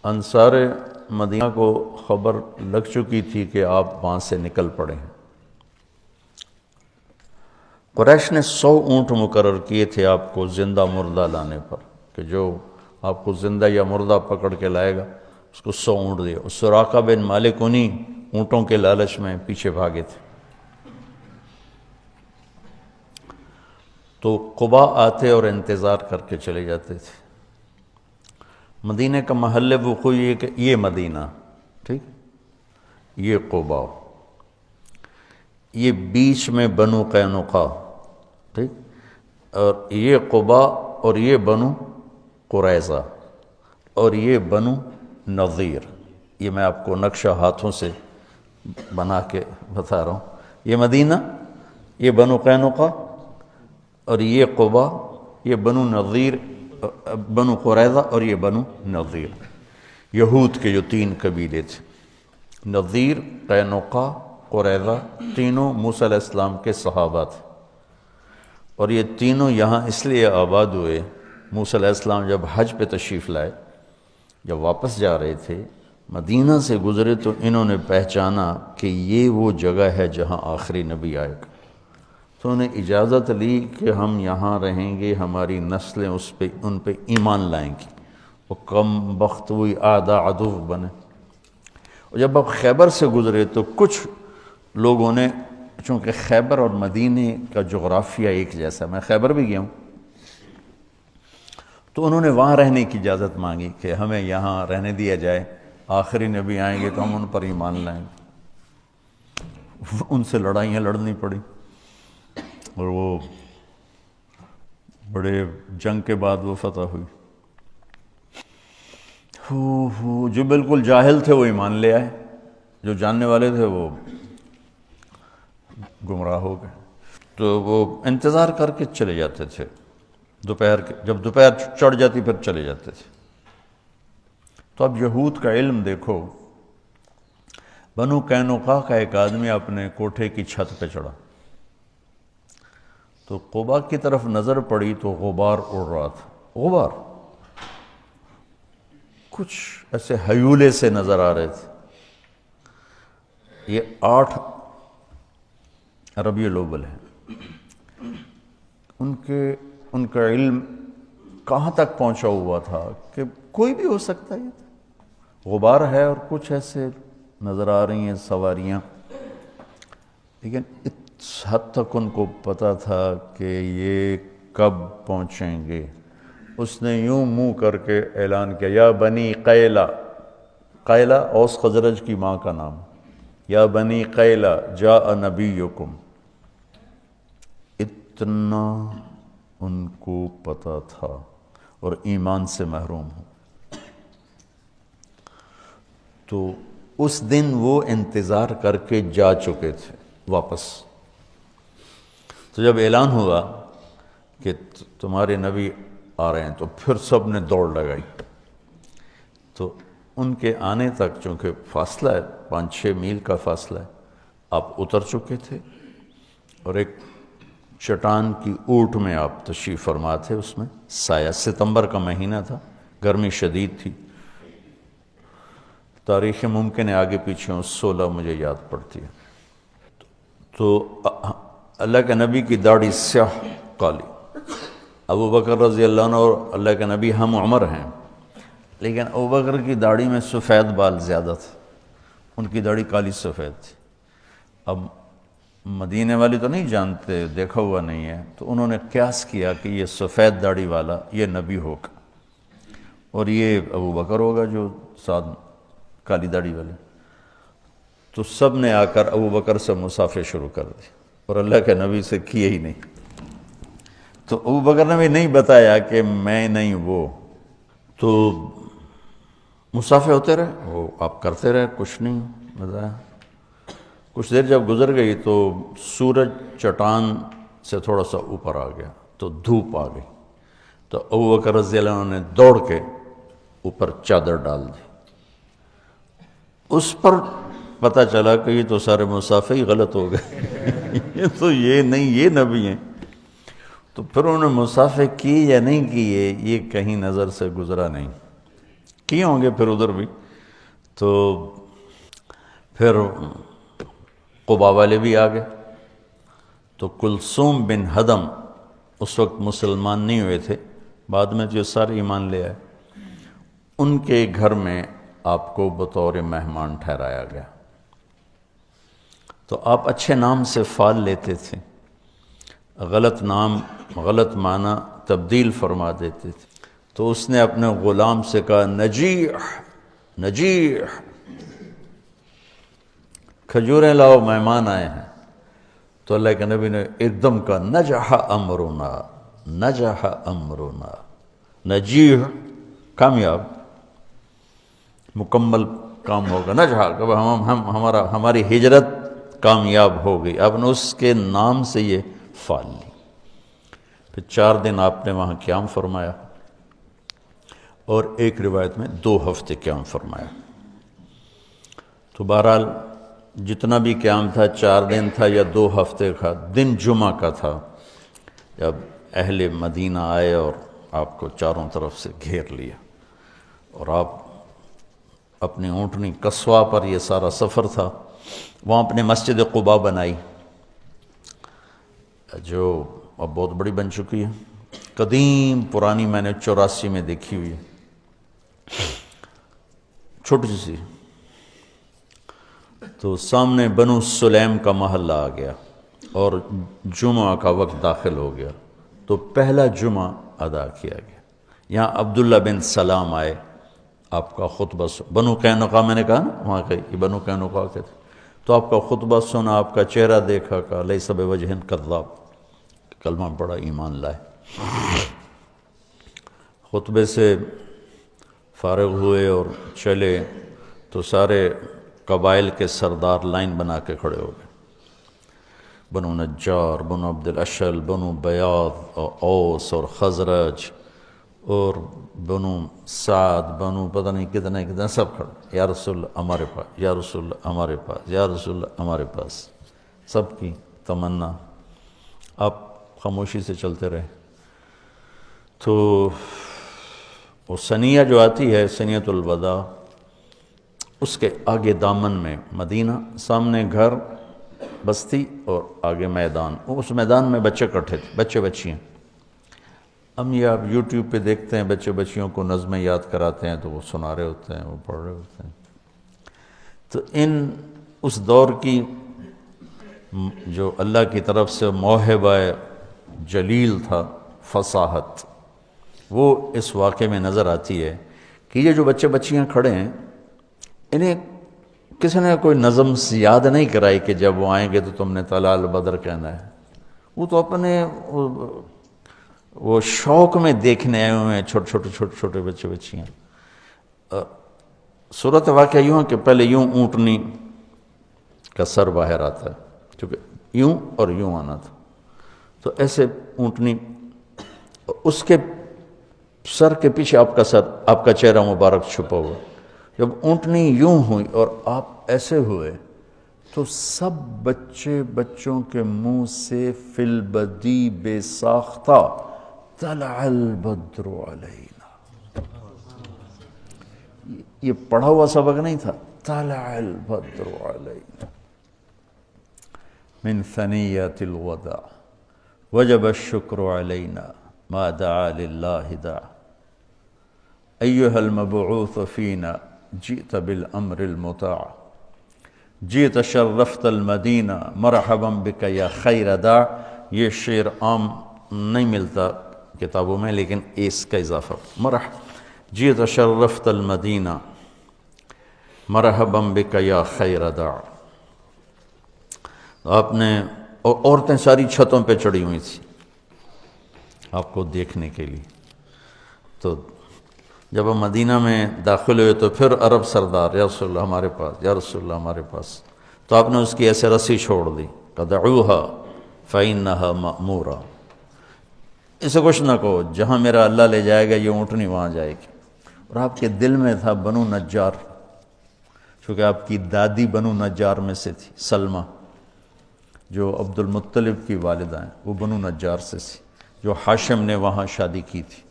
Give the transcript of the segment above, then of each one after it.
انصار مدینہ کو خبر لگ چکی تھی کہ آپ وہاں سے نکل پڑے ہیں۔ قریش نے 100 اونٹ مقرر کیے تھے آپ کو زندہ مردہ لانے پر، کہ جو آپ کو زندہ یا مردہ پکڑ کے لائے گا اس کو 100 اونٹ دے۔ سراقہ بن مالک انہیں اونٹوں کے لالچ میں پیچھے بھاگے تھے۔ تو قباء آتے اور انتظار کر کے چلے جاتے تھے۔ مدینہ کا محل وقوع یہ کہ یہ مدینہ، ٹھیک، یہ قباء، یہ بیچ میں بنو قینقاع، ٹھیک، اور یہ قباء اور یہ بنو قریظہ اور یہ بنو نظیر۔ یہ میں آپ کو نقشہ ہاتھوں سے بنا کے بتا رہا ہوں۔ یہ مدینہ، یہ بنو قینقاع اور یہ قباء، یہ بنو نظیر، بنو قریظہ اور یہ بنو نظیر، یہود کے جو 3 قبیلے تھے۔ نظیر، قینقاع، قریظہ، تینوں موسیٰ علیہ السلام کے صحابہ تھے، اور یہ تینوں یہاں اس لیے آباد ہوئے۔ موسیٰ علیہ السلام جب حج پہ تشریف لائے، جب واپس جا رہے تھے مدینہ سے گزرے، تو انہوں نے پہچانا کہ یہ وہ جگہ ہے جہاں آخری نبی آئے گا۔ تو انہیں اجازت لی کہ ہم یہاں رہیں گے، ہماری نسلیں ان پہ ایمان لائیں گی۔ وہ کم بخت ہوئی آدھا عدو بنے۔ اور جب اب خیبر سے گزرے تو کچھ لوگوں نے، چونکہ خیبر اور مدینے کا جغرافیہ ایک جیسا، میں خیبر بھی گیا ہوں، تو انہوں نے وہاں رہنے کی اجازت مانگی کہ ہمیں یہاں رہنے دیا جائے، آخری نبی آئیں گے تو ہم ان پر ایمان لائیں گے۔ ان سے لڑائیاں لڑنی پڑی، اور وہ بڑے جنگ کے بعد وہ فتح ہوئی۔ جو بالکل جاہل تھے وہ ایمان لے آئے، جو جاننے والے تھے وہ گمراہ ہو گئے۔ تو وہ انتظار کر کے چلے جاتے تھے، دوپہر کے، جب دوپہر چڑھ جاتی پھر چلے جاتے تھے۔ تو اب یہود کا علم دیکھو، بنو قینقاع کا ایک آدمی اپنے کوٹھے کی چھت پہ چڑھا، تو قباء کی طرف نظر پڑی تو غبار اڑ رہا تھا۔ غبار کچھ ایسے ہیولے سے نظر آ رہے تھے۔ یہ 8 ربیع الاول ہے۔ ان کا علم کہاں تک پہنچا ہوا تھا کہ کوئی بھی ہو سکتا ہے۔ غبار ہے اور کچھ ایسے نظر آ رہی ہیں سواریاں، لیکن اس حد تک ان کو پتہ تھا کہ یہ کب پہنچیں گے۔ اس نے یوں منہ کر کے اعلان کیا، یا بنی قیلہ، قیلہ اوس خزرج کی ماں کا نام، یا بنی قیلہ جاء نبیکم۔ اتنا ان کو پتہ تھا، اور ایمان سے محروم ہوں۔ تو اس دن وہ انتظار کر کے جا چکے تھے واپس۔ تو جب اعلان ہوا کہ تمہارے نبی آ رہے ہیں، تو پھر سب نے دوڑ لگائی۔ تو ان کے آنے تک چونکہ فاصلہ ہے، 5-6 میل کا فاصلہ ہے، آپ اتر چکے تھے، اور ایک چٹان کی اوٹ میں آپ تشریف فرما تھے۔ اس میں سایہ، ستمبر کا مہینہ تھا، گرمی شدید تھی۔ تاریخ ممکن ہے آگے پیچھے 16 مجھے یاد پڑتی ہے۔ تو اللہ کے نبی کی داڑھی سیاہ کالی، ابو بکر رضی اللہ عنہ اور اللہ کے نبی ہم عمر ہیں، لیکن ابو بکر کی داڑھی میں سفید بال زیادہ تھے، ان کی داڑھی کالی سفید تھی۔ اب مدینے والی تو نہیں جانتے، دیکھا ہوا نہیں ہے، تو انہوں نے قیاس کیا کہ یہ سفید داڑھی والا یہ نبی ہوگا، اور یہ ابو بکر ہوگا جو ساتھ کالی داڑھی والے۔ تو سب نے آ کر ابو بکر سے مصافحہ شروع کر دی، اور اللہ کے نبی سے کیے ہی نہیں۔ تو ابو بکر نے بھی نہیں بتایا کہ میں نہیں وہ، تو مصافحہ ہوتے رہے، وہ آپ کرتے رہے، کچھ نہیں بتایا۔ کچھ دیر جب گزر گئی تو سورج چٹان سے تھوڑا سا اوپر آ گیا، تو دھوپ آ گئی۔ تو ابو بکر رضی اللہ عنہ نے دوڑ کے اوپر چادر ڈال دی۔ اس پر پتہ چلا کہ یہ تو سارے مصافحہ ہی غلط ہو گئے، یہ تو یہ نہیں، یہ نبی ہیں۔ تو پھر انہوں نے مصافحہ کی یا نہیں کیے، یہ کہیں نظر سے گزرا نہیں، کیے ہوں گے پھر ادھر بھی. تو پھر قبا والے بھی آ گئے. تو کلثوم بن ہدم اس وقت مسلمان نہیں ہوئے تھے، بعد میں جو سارے ایمان لے آئے. ان کے گھر میں آپ کو بطور مہمان ٹھہرایا گیا. تو آپ اچھے نام سے فال لیتے تھے، غلط نام غلط معنی تبدیل فرما دیتے تھے. تو اس نے اپنے غلام سے کہا نجیح نجیح، کھجوریں لاؤ مہمان آئے ہیں. تو اللہ کے نبی نے ایک دم کہا نجح امرنا نجح امرنا. نجیح کامیاب، مکمل کام ہوگا. نجح ہماری ہجرت کامیاب ہو گئی. آپ نے اس کے نام سے یہ فال لی. پھر 4 دن آپ نے وہاں قیام فرمایا، اور ایک روایت میں 2 ہفتے قیام فرمایا. تو بہرحال جتنا بھی قیام تھا 4 دن تھا یا 2 ہفتے کا. دن جمعہ کا تھا جب اہل مدینہ آئے اور آپ کو چاروں طرف سے گھیر لیا، اور آپ اپنی اونٹنی قصوہ پر، یہ سارا سفر تھا، وہاں اپنے مسجد قباء بنائی جو اب بہت بڑی بن چکی ہے، قدیم پرانی، میں نے 84 میں دیکھی ہوئی ہے، چھوٹی سی. تو سامنے بنو سلیم کا محلہ آ گیا اور جمعہ کا وقت داخل ہو گیا. تو پہلا جمعہ ادا کیا گیا. یہاں عبداللہ بن سلام آئے، آپ کا خطبہ بنو قینقاع، میں نے کہا نا وہاں کے یہ بنو قینقاع کے تھے. تو آپ کا خطبہ سنا، آپ کا چہرہ دیکھا، کہا لیس بوجہ کذاب، کلمہ پڑھا، ایمان لائے. خطبے سے فارغ ہوئے اور چلے تو سارے قبائل کے سردار لائن بنا کے کھڑے ہو گئے. بنو نجار، بنو عبد الاشل، بنو بیاض، اوس اور خزرج، اور بنو سعد، بنو پتہ نہیں کتنے کتنے، سب کھڑے. یا رسول اللہ ہمارے پاس، یا رسول اللہ ہمارے پاس، یا رسول اللہ ہمارے پاس. سب کی تمنا. آپ خاموشی سے چلتے رہے. تو وہ ثنیہ جو آتی ہے، ثنیۃ الوداع، اس کے آگے دامن میں مدینہ، سامنے گھر بستی اور آگے میدان. اس میدان میں بچے کٹھے تھے، بچے بچیاں. ہم یہ آپ یوٹیوب پہ دیکھتے ہیں بچے بچیوں کو نظمیں یاد کراتے ہیں تو وہ سنا رہے ہوتے ہیں، وہ پڑھ رہے ہوتے ہیں. تو اس دور کی جو اللہ کی طرف سے موہبہ جلیل تھا، فصاحت، وہ اس واقعے میں نظر آتی ہے کہ یہ جو بچے بچیاں کھڑے ہیں، انہیں کسی نے کوئی نظم یاد نہیں کرائی کہ جب وہ آئیں گے تو تم نے طلع البدر کہنا ہے. وہ تو اپنے وہ شوق میں دیکھنے آئے ہوئے ہیں، چھوٹے بچے بچیاں. صورت واقعہ یوں ہے کہ پہلے یوں اونٹنی کا سر باہر آتا ہے، کیونکہ یوں اور یوں آنا تھا. تو ایسے اونٹنی، اس کے سر کے پیچھے آپ کا سر، آپ کا چہرہ مبارک چھپا ہوا. جب اونٹنی یوں ہوئی اور آپ ایسے ہوئے تو سب بچوں کے منہ سے فی البدی بے ساختہ طلع البدر علینا. یہ پڑھا ہوا سبق نہیں تھا. طلع البدر علینا من ثنیۃ الوداع وجب الشکر علینا ما دعا للہ دعا ایہا المبعوث فینا جئت بالامر المطاع جئت شرفت المدینہ مرحبا بک یا خیر داع. یہ شعر عام نہیں ملتا کتابوں میں، لیکن اس کا اضافہ جئت شرفت المدینہ مرحبا بک یا خیر داع. آپ نے، اور عورتیں ساری چھتوں پہ چڑھی ہوئی تھیں آپ کو دیکھنے کے لیے. تو جب ہم مدینہ میں داخل ہوئے تو پھر عرب سردار، یا رسول اللہ ہمارے پاس، یا رسول اللہ ہمارے پاس. تو آپ نے اس کی ایسے رسی چھوڑ دی، دعوها فإنها مأمورہ. اسے کچھ نہ کہو، جہاں میرا اللہ لے جائے گا یہ اونٹنی وہاں جائے گی. اور آپ کے دل میں تھا بنو نجار، چونکہ آپ کی دادی بنو نجار میں سے تھی، سلمہ جو عبد المطلب کی والدہ ہیں، وہ بنو نجار سے تھی، جو ہاشم نے وہاں شادی کی تھی.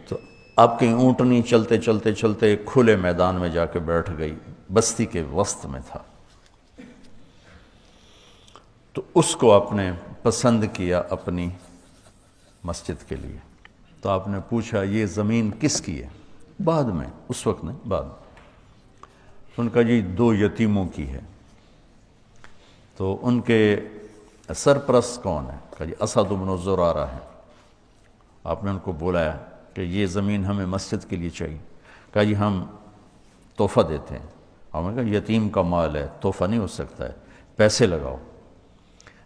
تو آپ کی اونٹنی چلتے چلتے چلتے ایک کھلے میدان میں جا کے بیٹھ گئی، بستی کے وسط میں تھا، تو اس کو آپ نے پسند کیا اپنی مسجد کے لیے۔ تو آپ نے پوچھا یہ زمین کس کی ہے؟ بعد میں، اس وقت نہیں، بعد میں۔ ان کا جی 2 یتیموں کی ہے۔ تو ان کے سرپرست کون ہے؟ کہا جی اسد بن زرارہ ہے۔ آپ نے ان کو بلایا کہ یہ زمین ہمیں مسجد کے لیے چاہیے۔ کہا جی ہم تحفہ دیتے ہیں۔ ہم نے کہا یتیم کا مال ہے، تحفہ نہیں ہو سکتا ہے، پیسے لگاؤ۔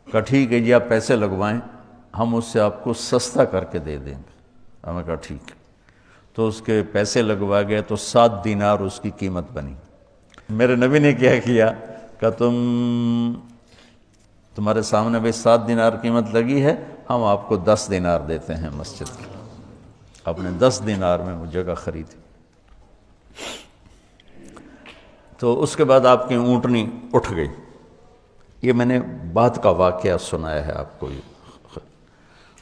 کہا ٹھیک ہے جی آپ پیسے لگوائیں، ہم اس سے آپ کو سستا کر کے دے دیں گے۔ ہم نے کہا ٹھیک ہے۔ تو اس کے پیسے لگوا گئے تو 7 دینار اس کی قیمت بنی۔ میرے نبی نے کیا کیا کہ تمہارے سامنے بھئی 7 دینار قیمت لگی ہے، ہم آپ کو 10 دینار دیتے ہیں مسجد کی۔ آپ نے 10 دینار میں وہ جگہ خریدی۔ تو اس کے بعد آپ کی اونٹنی اٹھ گئی۔ یہ میں نے بعد کا واقعہ سنایا ہے آپ کو۔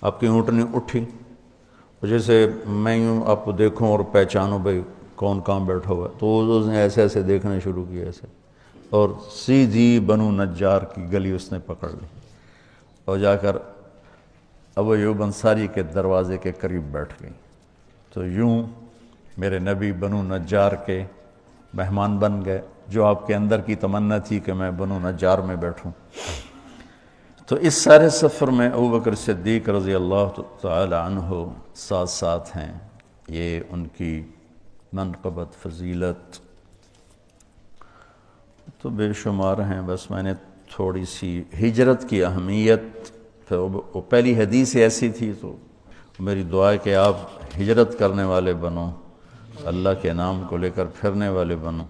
آپ کی اونٹنی اٹھی، جیسے میں یوں آپ کو دیکھوں اور پہچانوں بھئی کون کہاں بیٹھا ہوا ہے، تو اس نے ایسے ایسے دیکھنا شروع کیا ایسے، اور سیدھی بنو نجار کی گلی اس نے پکڑ لی اور جا کر ابو ایوب انصاری کے دروازے کے قریب بیٹھ گئی۔ تو یوں میرے نبی بنو نجار کے مہمان بن گئے، جو آپ کے اندر کی تمنا تھی کہ میں بنو نجار میں بیٹھوں۔ تو اس سارے سفر میں ابوبکر صدیق رضی اللہ تعالی عنہ ساتھ ساتھ ہیں۔ یہ ان کی منقبت، فضیلت تو بے شمار ہیں۔ بس میں نے تھوڑی سی ہجرت کی اہمیت، وہ پہلی حدیث ایسی تھی، تو میری دعا ہے کہ آپ ہجرت کرنے والے بنو، اللہ کے نام کو لے کر پھرنے والے بنو۔